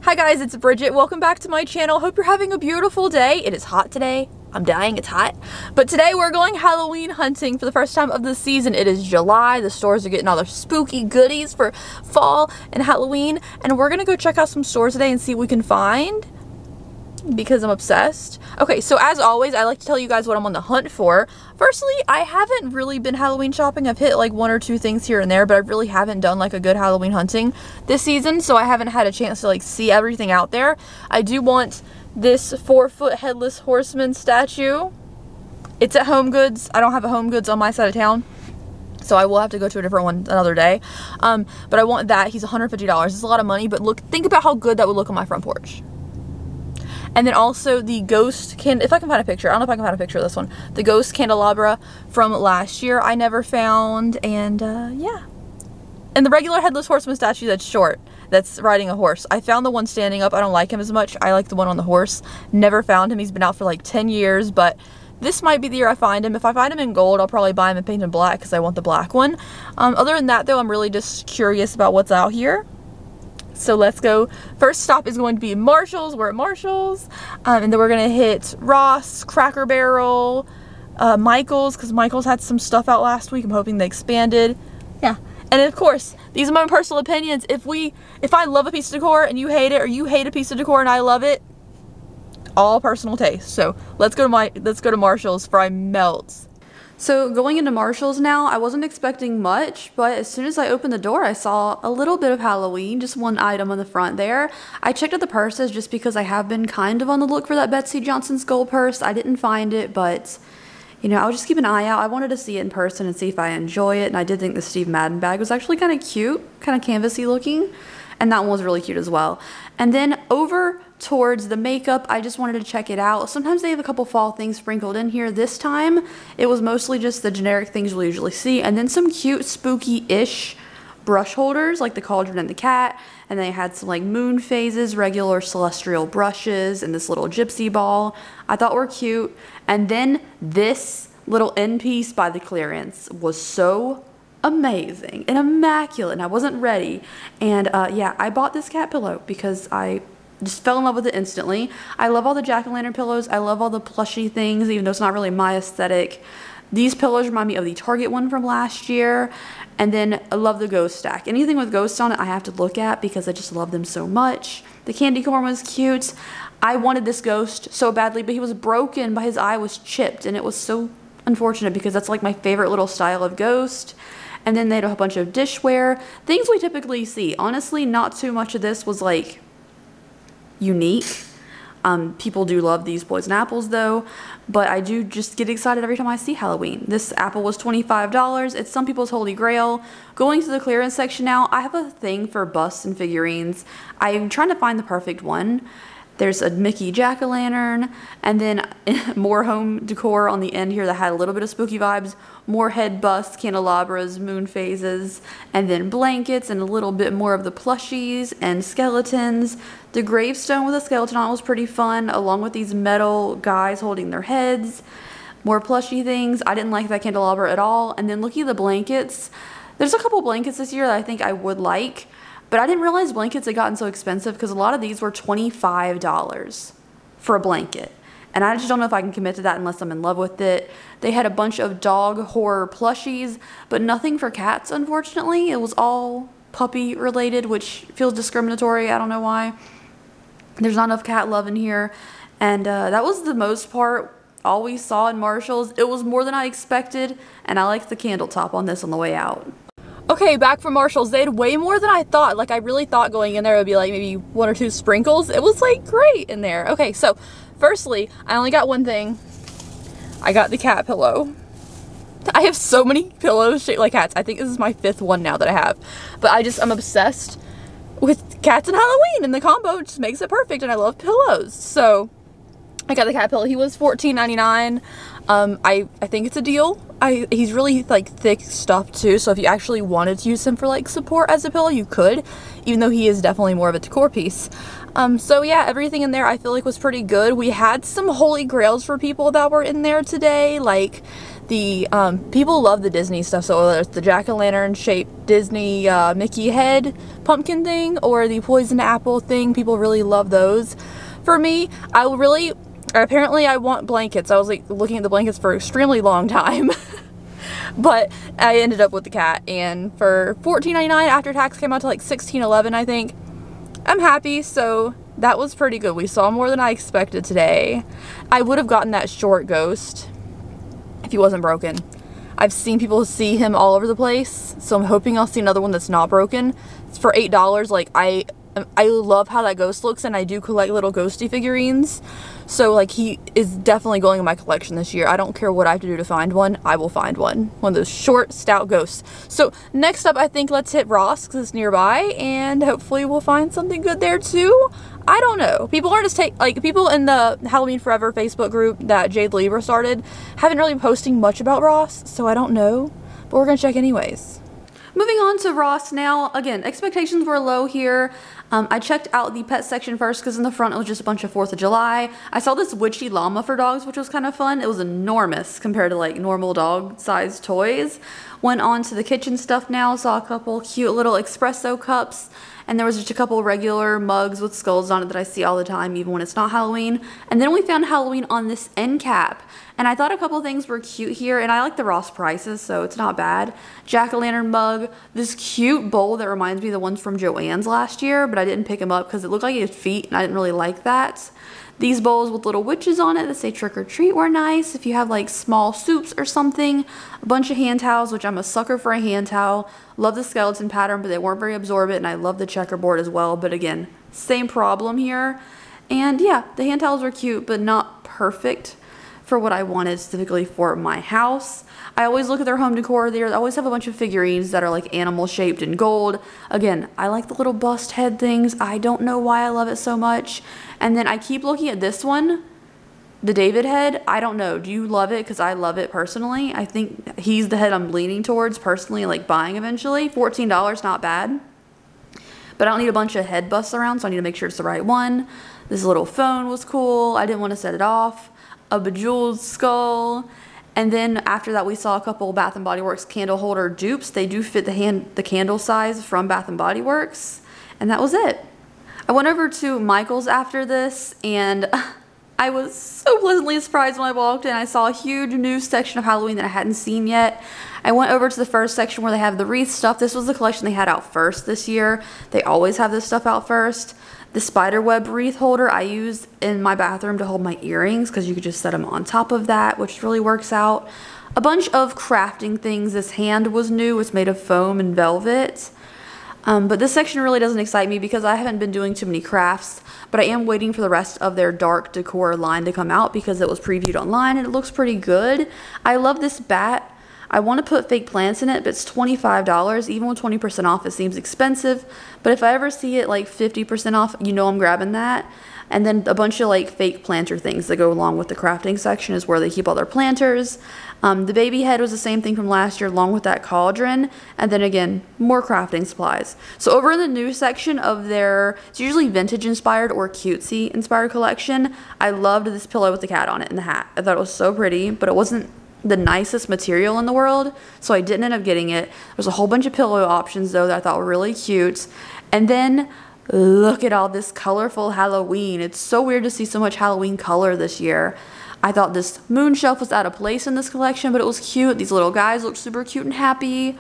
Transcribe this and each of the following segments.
Hi guys, it's Bridget. Welcome back to my channel. Hope you're having a beautiful day. It is hot today. I'm dying, it's hot. But today we're going Halloween hunting for the first time of the season. It is July. The stores are getting all their spooky goodies for fall and Halloween. And we're gonna go check out some stores today and see what we can find, because I'm obsessed. Okay, so as always, I like to tell you guys what I'm on the hunt for. Firstly, I haven't really been Halloween shopping. I've hit like one or two things here and there, but I really haven't done like a good Halloween hunting this season, so I haven't had a chance to like see everything out there. I do want this 4-foot headless horseman statue. It's at Home Goods. I don't have a Home Goods on my side of town, so I will have to go to a different one another day. But I want that. He's $150. It's a lot of money, but look, think about how good that would look on my front porch. And then also the ghost if I can find a picture. I don't know if I can find a picture of this one. The ghost candelabra from last year I never found. And yeah. And the regular headless horseman statue that's short, that's riding a horse. I found the one standing up. I don't like him as much. I like the one on the horse. Never found him. He's been out for like 10 years, but this might be the year I find him. If I find him in gold, I'll probably buy him and paint him black because I want the black one. Other than that though, I'm really just curious about what's out here. So let's go. First stop is going to be Marshall's. We're at Marshall's. And then we're going to hit Ross, Cracker Barrel, Michael's, because Michael's had some stuff out last week. I'm hoping they expanded. Yeah. And of course, these are my personal opinions. If I love a piece of decor and you hate it, or you hate a piece of decor and I love it, all personal taste. So let's go to Marshall's for I melt. So going into Marshall's now, I wasn't expecting much, but as soon as I opened the door, I saw a little bit of Halloween, just one item on the front there. I checked out the purses just because I have been kind of on the look for that Betsy Johnson skull purse. I didn't find it, but you know, I'll just keep an eye out. I wanted to see it in person and see if I enjoy it, and I did think the Steve Madden bag was actually kind of cute, kind of canvasy looking, and that one was really cute as well. And then over towards the makeup, I just wanted to check it out. Sometimes they have a couple fall things sprinkled in here. This time it was mostly just the generic things we'll usually see, and then some cute spooky-ish brush holders like the cauldron and the cat, and they had some like moon phases, regular celestial brushes, and this little gypsy ball I thought were cute. And then this little end piece by the clearance was so amazing and immaculate, and I wasn't ready. And yeah, I bought this cat pillow because I just fell in love with it instantly. I love all the jack-o'-lantern pillows. I love all the plushy things, even though it's not really my aesthetic. These pillows remind me of the Target one from last year. And then I love the ghost stack. Anything with ghosts on it I have to look at because I just love them so much. The candy corn was cute. I wanted this ghost so badly, but he was broken, but his eye was chipped, and it was so unfortunate because that's like my favorite little style of ghost. And then they had a bunch of dishware, things we typically see. Honestly, not too much of this was like unique. People do love these poison apples though, but I do just get excited every time I see Halloween. This apple was $25. It's some people's holy grail. Going to the clearance section now, I have a thing for busts and figurines. I'm trying to find the perfect one. There's a Mickey jack-o'-lantern, and then more home decor on the end here that had a little bit of spooky vibes, more head busts, candelabras, moon phases, and then blankets, and a little bit more of the plushies and skeletons. The gravestone with a skeleton on was pretty fun, along with these metal guys holding their heads. More plushy things. I didn't like that candelabra at all. And then looking at the blankets, there's a couple blankets this year that I think I would like. But I didn't realize blankets had gotten so expensive because a lot of these were $25 for a blanket. And I just don't know if I can commit to that unless I'm in love with it. They had a bunch of dog horror plushies, but nothing for cats, unfortunately. It was all puppy related, which feels discriminatory. I don't know why. There's not enough cat love in here. And that was the most part all we saw in Marshall's. It was more than I expected, and I liked the candle top on this on the way out. Okay, back from Marshall's. They had way more than I thought. Like, I really thought going in there it would be like maybe 1 or 2 sprinkles. It was like great in there. Okay, so firstly, I only got one thing. I got the cat pillow. I have so many pillows shaped like cats. I think this is my 5th one now that I have. But I'm obsessed with cats and Halloween, and the combo just makes it perfect, and I love pillows. So I got the cat pillow. He was $14.99. I think it's a deal. He's really like thick stuff too, so if you actually wanted to use him for like support as a pillow, you could, even though he is definitely more of a decor piece. So yeah, everything in there I feel like was pretty good. We had some holy grails for people that were in there today, like the people love the Disney stuff, so whether it's the jack-o'-lantern shaped Disney Mickey head pumpkin thing or the poison apple thing. People really love those. For me, apparently I want blankets. I was like looking at the blankets for an extremely long time. But I ended up with the cat, and for $14.99 after tax came out to like $16.11, I think. I'm happy, so that was pretty good. We saw more than I expected today. I would have gotten that short ghost if he wasn't broken. I've seen people see him all over the place, so I'm hoping I'll see another one that's not broken. It's for $8. Like, I love how that ghost looks, and I do collect little ghosty figurines. So, like, he is definitely going in my collection this year. I don't care what I have to do to find one. I will find one. One of those short, stout ghosts. So, next up, I think let's hit Ross, because it's nearby, and hopefully we'll find something good there, too. I don't know. People aren't as people in the Halloween Forever Facebook group that Jade Lieber started haven't really been posting much about Ross, so I don't know. But we're going to check anyways. Moving on to Ross now. Again, expectations were low here. I checked out the pet section first because in the front it was just a bunch of 4th of July. I saw this witchy llama for dogs, which was kind of fun. It was enormous compared to like normal dog sized toys. Went on to the kitchen stuff now. Saw a couple cute little espresso cups. And there was just a couple regular mugs with skulls on it that I see all the time, even when it's not Halloween. And then we found Halloween on this end cap. And I thought a couple things were cute here, and I like the Ross prices, so it's not bad. Jack-o'-lantern mug, this cute bowl that reminds me of the ones from Joann's last year, but I didn't pick them up because it looked like it had feet, and I didn't really like that. These bowls with little witches on it that say trick or treat were nice. If you have like small soups or something. A bunch of hand towels, which I'm a sucker for a hand towel. Love the skeleton pattern, but they weren't very absorbent, and I love the checkerboard as well. But again, same problem here. And yeah, the hand towels were cute, but not perfect for what I wanted specifically for my house. I always look at their home decor. They always have a bunch of figurines that are like animal shaped in gold. Again, I like the little bust head things. I don't know why I love it so much. And then I keep looking at this one, the David head. I don't know. Do you love it? Because I love it personally. I think he's the head I'm leaning towards personally, like buying eventually. $14, not bad. But I don't need a bunch of head busts around, so I need to make sure it's the right one. This little phone was cool. I didn't want to set it off. A bejeweled skull. And then after that we saw a couple Bath & Body Works candle holder dupes. They do fit the candle size from Bath & Body Works. And that was it. I went over to Michael's after this, and I was so pleasantly surprised when I walked in. I saw a huge new section of Halloween that I hadn't seen yet. I went over to the first section where they have the wreath stuff. This was the collection they had out first this year. They always have this stuff out first. The spiderweb wreath holder I used in my bathroom to hold my earrings because you could just set them on top of that, which really works out. A bunch of crafting things. This hand was new. It's made of foam and velvet. But this section really doesn't excite me because I haven't been doing too many crafts, but I am waiting for the rest of their dark decor line to come out because it was previewed online and it looks pretty good. I love this bat. I want to put fake plants in it, but it's $25. Even with 20% off, it seems expensive. But if I ever see it like 50% off, you know I'm grabbing that. And then a bunch of like fake planter things that go along with the crafting section is where they keep all their planters. The baby head was the same thing from last year along with that cauldron. And then again, more crafting supplies. So over in the new section of their, it's usually vintage inspired or cutesy inspired collection. I loved this pillow with the cat on it and the hat. I thought it was so pretty, but it wasn't the nicest material in the world, so I didn't end up getting it. There's a whole bunch of pillow options though that I thought were really cute. And then look at all this colorful Halloween. It's so weird to see so much Halloween color this year. I thought this moon shelf was out of place in this collection, but it was cute. These little guys looked super cute and happy.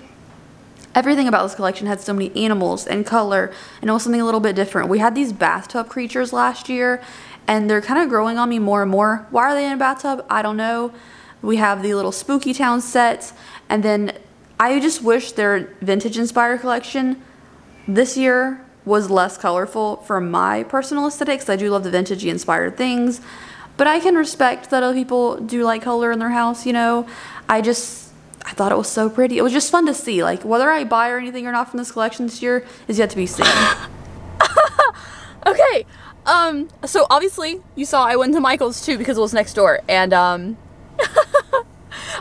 Everything about this collection had so many animals and color, and it was something a little bit different. We had these bathtub creatures last year, and they're kind of growing on me more and more. Why are they in a bathtub? I don't know. We have the little Spooky Town set, and then I just wish their vintage inspired collection this year was less colorful for my personal aesthetics. I do love the vintagey inspired things, but I can respect that other people do like color in their house, you know. I thought it was so pretty. It was just fun to see. Like, whether I buy or anything or not from this collection this year is yet to be seen. Okay, so obviously you saw I went to Michael's too because it was next door, and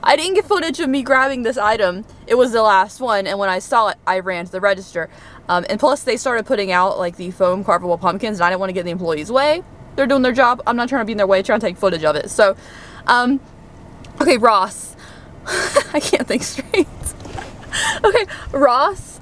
I didn't get footage of me grabbing this item. It was the last one, and when I saw it, I ran to the register. And plus, they started putting out like the foam carvable pumpkins, and I didn't want to get in the employees' way. They're doing their job. I'm not trying to be in their way, trying to take footage of it. So, okay, Ross. I can't think straight. Okay, Ross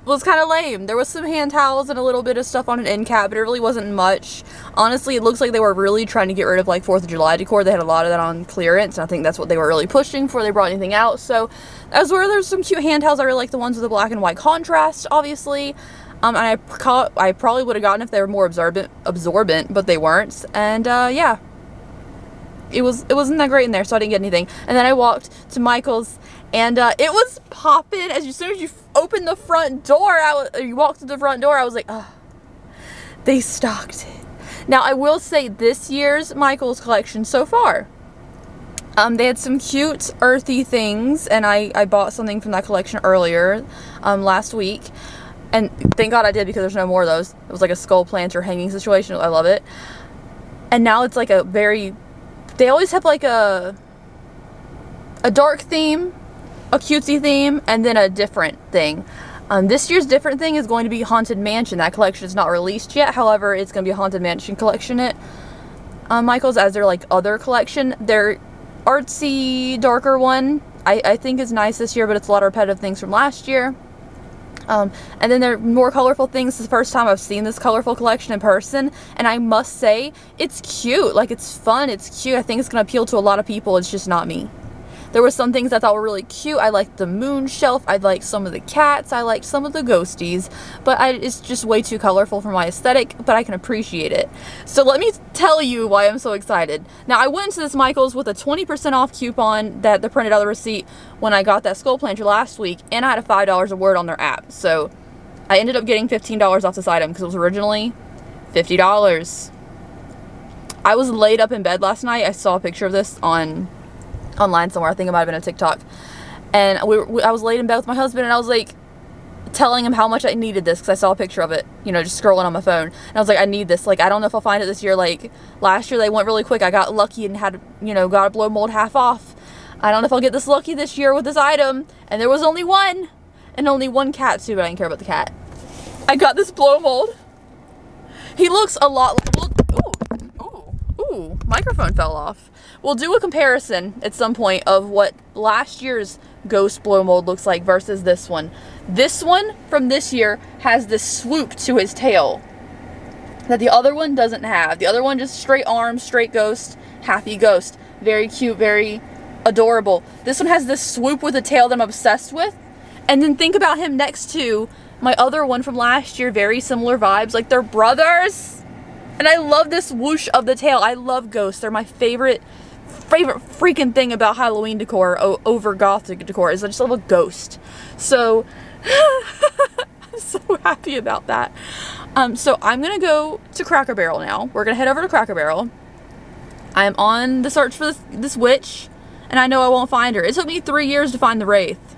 was kind of lame. There was some hand towels and a little bit of stuff on an end cap, but it really wasn't much. Honestly, it looks like they were really trying to get rid of like 4th of July decor. They had a lot of that on clearance, and I think that's what they were really pushing before they brought anything out. So as where there's some cute hand towels. I really like the ones with the black and white contrast, obviously. And I probably would have gotten if they were more absorbent, but they weren't. And yeah. It wasn't that great in there, so I didn't get anything. And then I walked to Michael's, and it was popping. As soon as you opened the front door, you walked to the front door, I was like, oh, they stocked it. Now, I will say this year's Michael's collection so far, they had some cute earthy things, and I bought something from that collection earlier, last week. And thank God I did, because there's no more of those. It was like a skull planter hanging situation. I love it. And now it's like a very... They always have like a dark theme, a cutesy theme, and then a different thing. This year's different thing is going to be Haunted Mansion. That collection is not released yet. However, it's going to be a Haunted Mansion collection at Michael's, as their like other collection. Their artsy, darker one, I think is nice this year, but it's a lot of repetitive things from last year. And then there are more colorful things. This is the first time I've seen this colorful collection in person, and I must say, it's cute. Like, it's fun, it's cute. I think it's going to appeal to a lot of people. It's just not me. There were some things I thought were really cute. I liked the moon shelf. I liked some of the cats. I liked some of the ghosties. But it's just way too colorful for my aesthetic, but I can appreciate it. So let me tell you why I'm so excited. Now, I went to this Michael's with a 20% off coupon that they printed out the receipt when I got that skull planter last week, and I had a $5 a word on their app. So I ended up getting $15 off this item because it was originally $50. I was laid up in bed last night. I saw a picture of this online somewhere. I think it might have been a TikTok. And I was laid in bed with my husband, and I was like telling him how much I needed this because I saw a picture of it, you know, just scrolling on my phone. And I was like, I need this. Like, I don't know if I'll find it this year. Like, last year they went really quick. I got lucky and had, you know, got a blow mold half off. I don't know if I'll get this lucky this year with this item. And there was only one. And only one cat too, but I didn't care about the cat. I got this blow mold. He looks a lot like, ooh, microphone fell off. We'll do a comparison at some point of what last year's ghost blow mold looks like versus this one. This one from this year has this swoop to his tail that the other one doesn't have. The other one just straight arms, straight ghost, happy ghost. Very cute, very adorable. This one has this swoop with a tail that I'm obsessed with. And then think about him next to my other one from last year. Very similar vibes, like they're brothers. And I love this whoosh of the tail. I love ghosts. They're my favorite freaking thing about Halloween decor over gothic decor is I just love a ghost. So I'm so happy about that. So I'm gonna go to Cracker Barrel now. We're gonna head over to Cracker Barrel. I'm on the search for this witch, and I know I won't find her. It took me 3 years to find the Wraith.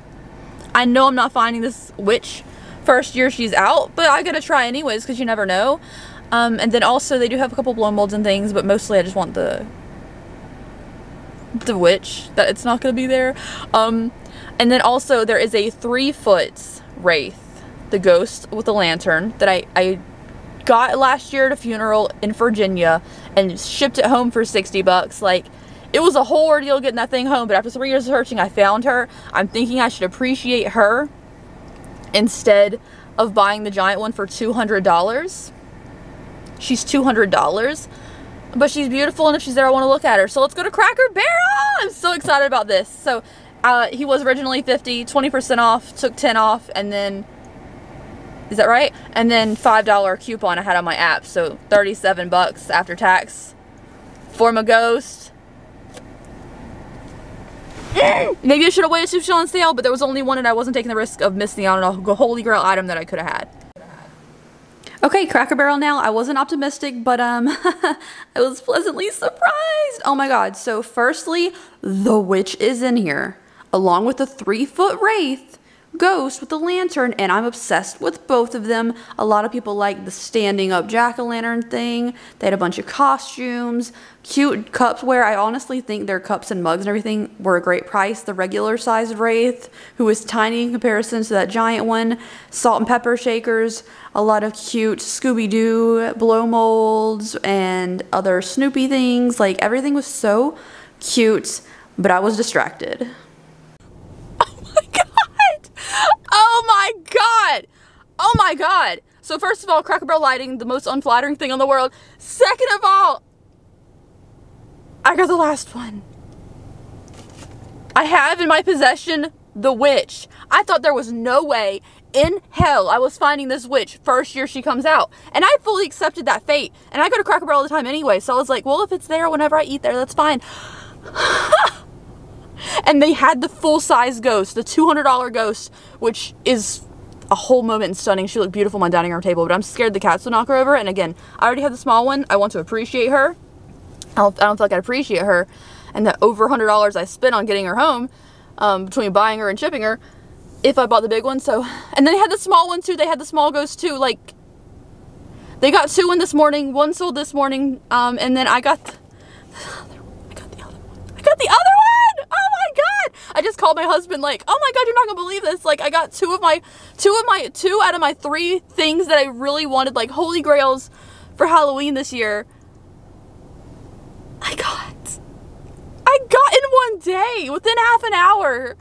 I know I'm not finding this witch first year she's out, but I gotta try anyways because you never know. And then also they do have a couple blow molds and things, but mostly I just want the witch, that it's not gonna be there. And then also there is a 3-foot Wraith, the ghost with the lantern, that I got last year at a funeral in Virginia and shipped it home for 60 bucks. Like, it was a whole ordeal getting that thing home, but after 3 years of searching, I found her. I'm thinking I should appreciate her instead of buying the giant one for $200. She's $200, but she's beautiful, and if she's there, I want to look at her. So let's go to Cracker Barrel. I'm so excited about this. So he was originally $50, 20% off, took 10 off, and then, is that right? And then $5 coupon I had on my app, so 37 bucks after tax for my ghost. Maybe I should have waited till she was on sale, but there was only one, and I wasn't taking the risk of missing out on a holy grail item that I could have had. Okay, Cracker Barrel now. I wasn't optimistic, but I was pleasantly surprised. Oh my god. So firstly, the witch is in here, along with the 3-foot Wraith ghost with the lantern, and I'm obsessed with both of them. A lot of people like the standing up jack-o'-lantern thing. They had a bunch of costumes, cute cupware. I honestly think their cups and mugs and everything were a great price. The regular sized Wraith, who was tiny in comparison to that giant one, salt and pepper shakers, a lot of cute Scooby-Doo blow molds and other Snoopy things. Like, everything was so cute, but I was distracted. Oh my god. So first of all, Cracker Barrel lighting, the most unflattering thing in the world. Second of all, I got the last one. I have in my possession the witch. I thought there was no way in hell I was finding this witch first year she comes out. And I fully accepted that fate. And I go to Cracker Barrel all the time anyway. So I was like, well, if it's there whenever I eat there, that's fine. And they had the full-size ghost, the $200 ghost, which is a whole moment and stunning. She looked beautiful on my dining room table, but I'm scared the cats will knock her over. And again, I already have the small one. I want to appreciate her. I don't feel like I appreciate her. And the over $100 I spent on getting her home, between buying her and shipping her, if I bought the big one. So, and then they had the small one too. They had the small ghost too. Like, they got 2 in this morning. 1 sold this morning. And then I got the other one. Oh my god. I just called my husband like, oh my god, you're not gonna believe this. Like, I got 2 out of my 3 things that I really wanted, like holy grails for Halloween this year. I got in one day, within half an hour.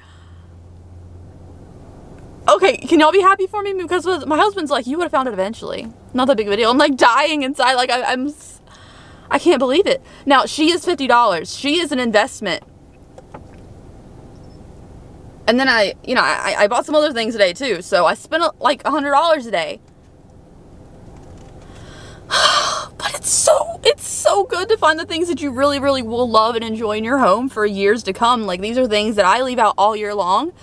Okay, can y'all be happy for me? Because my husband's like, you would have found it eventually. Not that big of a deal. I'm like dying inside. Like, I can't believe it. Now, she is $50. She is an investment. And then I bought some other things today too. So I spent like $100 a day. But it's so good to find the things that you really, really will love and enjoy in your home for years to come. Like, these are things that I leave out all year long.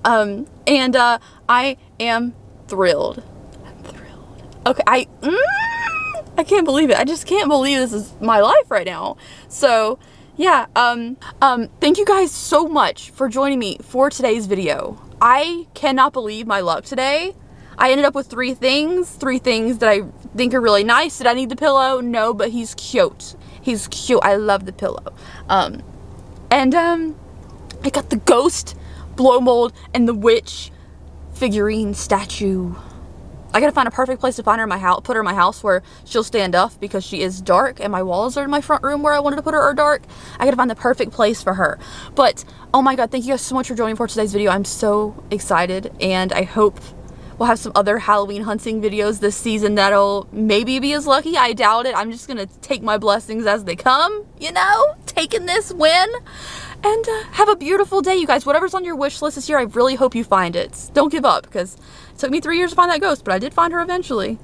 And I am thrilled. I'm thrilled. Okay, I can't believe it. I just can't believe this is my life right now. So, yeah, thank you guys so much for joining me for today's video. I cannot believe my luck today. I ended up with 3 things that I think are really nice. Did I need the pillow? No, but he's cute. He's cute. I love the pillow. I got the ghost blow mold and the witch figurine statue. I gotta find a perfect place to find her in my house, put her in my house where she'll stand up, because she is dark and my walls are in my front room where I wanted to put her are dark. I gotta find the perfect place for her. But, oh my god, thank you guys so much for joining for today's video. I'm so excited, and I hope we'll have some other Halloween hunting videos this season that'll maybe be as lucky. I doubt it. I'm just gonna take my blessings as they come, you know? Taking this win. And have a beautiful day, you guys. Whatever's on your wish list this year, I really hope you find it. Don't give up, because it took me 3 years to find that ghost, but I did find her eventually.